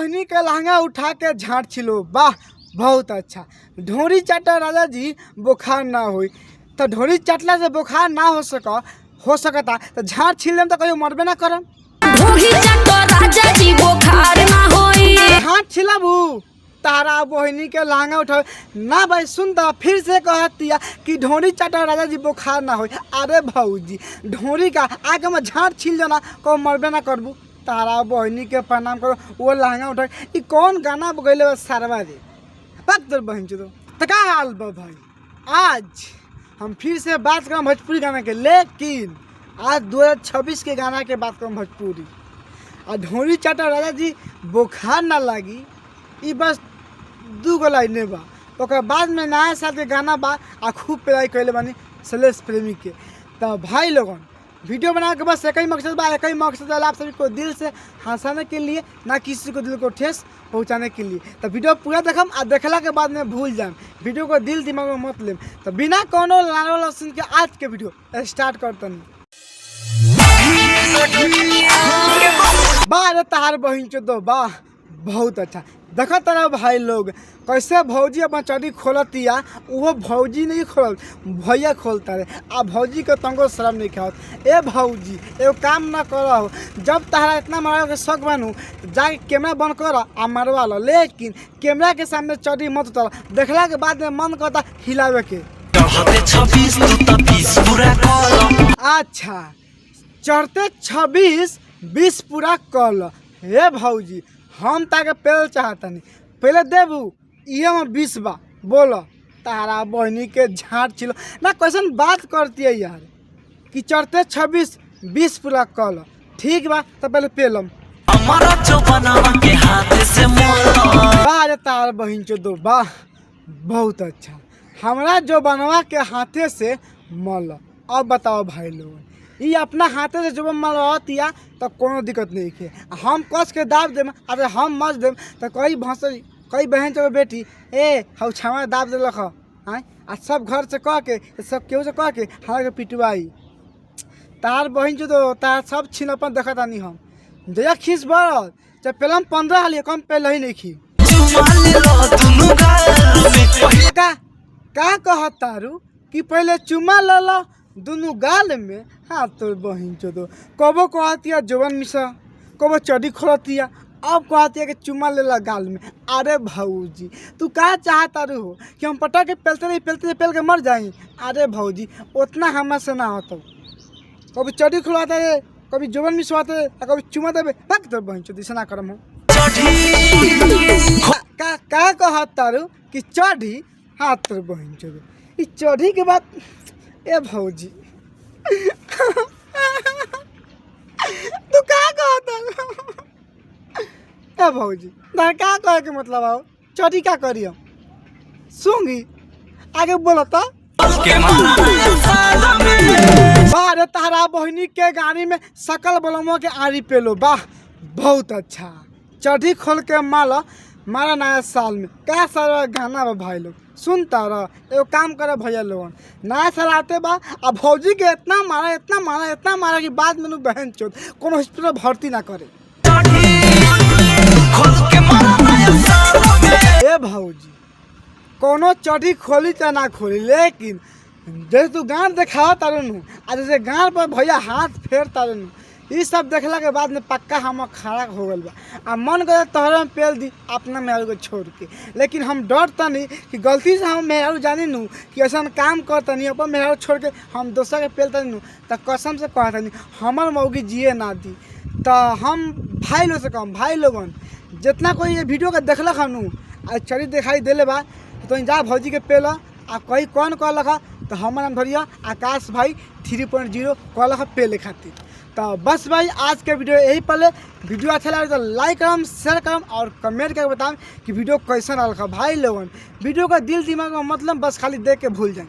बहनी के लहंगा उठा के झाँट छिलो, वाह बहुत अच्छा। ढोरी चाटा राजा जी बुखार ना हो, तो ढोरी चाटला से बुखार ना हो सकता तो झाँट छिल लेम तो कहीं मरबे ना करम। राजा जी बुखार ना होई, झाँट छिलबू तारा बहनी के लहंगा उठाओ ना भाई। सुन तो फिर से कहतिया कि ढोरी चाटा राजा जी बुखार ना हो। अरे भौजी ढोरी का आगे में झाँट छिल जाना को मरबे ना करबू। तारा बहनी के प्रणाम करो, वो लहंगा उठा। ये कौन गाना गैले सारवा रे पक बहन चो तो का हाल बा भाई। आज हम फिर से बात करम भोजपुरी गाना के, लेकिन आज 2026 के गाना के बात करम भोजपुरी। और ढोरी चाटा राजा जी बुखार ना लगी, ये बस 2 गो लाइने बा। ओकर बाद में नया साल के गाना बा आ खूब प्यार कैले बानी सलेश प्रेमी के। तो भाई लोगन वीडियो बना के बस एक ही मकसद बा, एक ही मकसद है आप सभी को दिल से हंसाने के लिए, ना किसी को दिल को ठेस पहुंचाने के लिए। तो वीडियो पूरा देखम और देखला के बाद में भूल जाए, वीडियो को दिल दिमाग में मत लेम। तो बिना कोनो लाल सुन के आज के वीडियो स्टार्ट करते नहीं। बार तार बहन चो दो वाह बहुत अच्छा। देखो तरह भाई लोग कैसे भौजी अपना चड्डी खोलतिया, वो भौजी नहीं खोल भैया खोलता रहे। आ भौजी के तंगो शर्म नहीं खाओ। ए भौजी एगो काम ना करो, जब तहरा इतना मारो के शौक बनू जाके कैमरा बंद कर आ मारवा लो, लेकिन कैमरा के सामने चड्डी मत उतर। देखला के बाद में मन करता हिलावे के। अच्छा चढ़ते 26-20 पूरा कर लो। हे भौजी हम ताके पहले चाहतनी, पहले देबू ये में 20 बा बोलो। तारा बहनी के झाँट छिलो ना, कैसन बात करती है यार कि चढ़ते 26-20 पूरा कर लो। ठीक बा तो पहले पेलम बारे तार बहन चो दो वाह बहुत अच्छा। हमारा जो बनवा के हाथे से मल। अब बताओ भाई लोग ये अपना हाथे से जब मलवातिया तो कोनो दिक्कत नहीं है। हम कस के दाब देम, अरे हम मच देम तो कई बहन चो बेटी ए हम छावा दाब दिलक आँ आ सब घर से कह के सब केहू से कह के हमारे पिटवाई। तार बहन चो तो तार सब छिनपन देखा तानी हम जया खींच बढ़ जब पहले हम 15 हाल कम पहले ही नहीं खी का कहत तारू कि पहले चुमा ल दोनों गाल में। हाँ तो बहन चो तो कबो कहतिया जवन मिसा, कबो चड्डी खोलतिया, अब कहतिया कि चुमा लेला गाल में। अरे भौजी तू का चाहता रू हो कि हम पटा के पेलते पेल के मर जाई। अरे भौजी उतना हमरा से ना होता, कभी चड्डी खुलवाते रे, कभी जवन मिसवाते रे, कभी चुमा देवे पक तो बहन चो दिशा ना करम हो। का कहता रू कि चढ़ी। हाँ तो बहन चो ई चढ़ी के बाद ए भौजी तू का कहता ए भौजी ना का कहे के मतलब आओ चढ़ी का करी हम सूंगी आगे बोलो तो। बारे तारा बहनी के गाड़ी में सकल बलमो के आरी पेलो वाह बहुत अच्छा। चढ़ी खोल के मारा नया साल में क्या सारा गाना बा भाई लोग सुनता रह। एगो काम करे भैया लोगन नया साल आते बा अब भौजी के इतना मारा कि बाद में बहन चोद कोनो हॉस्पिटल भर्ती ना करे। ए भौजी कोनो चढ़ी खोली चाहे ना खोली, लेकिन जैसे तू गाँव देखावा तारे नु आ जैसे गाँव पर भैया हाथ फेर तारे नु, ये सब देखला के बाद में पक्का हम खड़ा हो गल बा। आ मन करे तोहरे में पेल दी अपना मेहरू को छोड़ के, लेकिन हम डरता नहीं कि गलती से हम मेहरू जानी नू कि ऐसा काम करता नहीं अपन मेहरू छोड़ के हम दोसर के पेलता नहीं तो कसम से कहता नहीं हमार मौगी जिए ना दी। तो हम भाई लोग से कहम भाई लोगन जितना कोई ये वीडियो का देखलक हम आ चढ़ी दिखाई दिले बा तो जा भौजी के पेल आ कहीं कौन कहलक तो हमार नाम धरिया आकाश भाई 3.0 कहलक पेले खातिर। तो बस भाई आज के वीडियो यही पहले वीडियो अच्छा लगे तो लाइक करम शेयर करम और कमेंट करके बताएं कि वीडियो कैसा लगा भाई लोगन। वीडियो का दिल दिमाग में मतलब बस खाली देख के भूल जाए।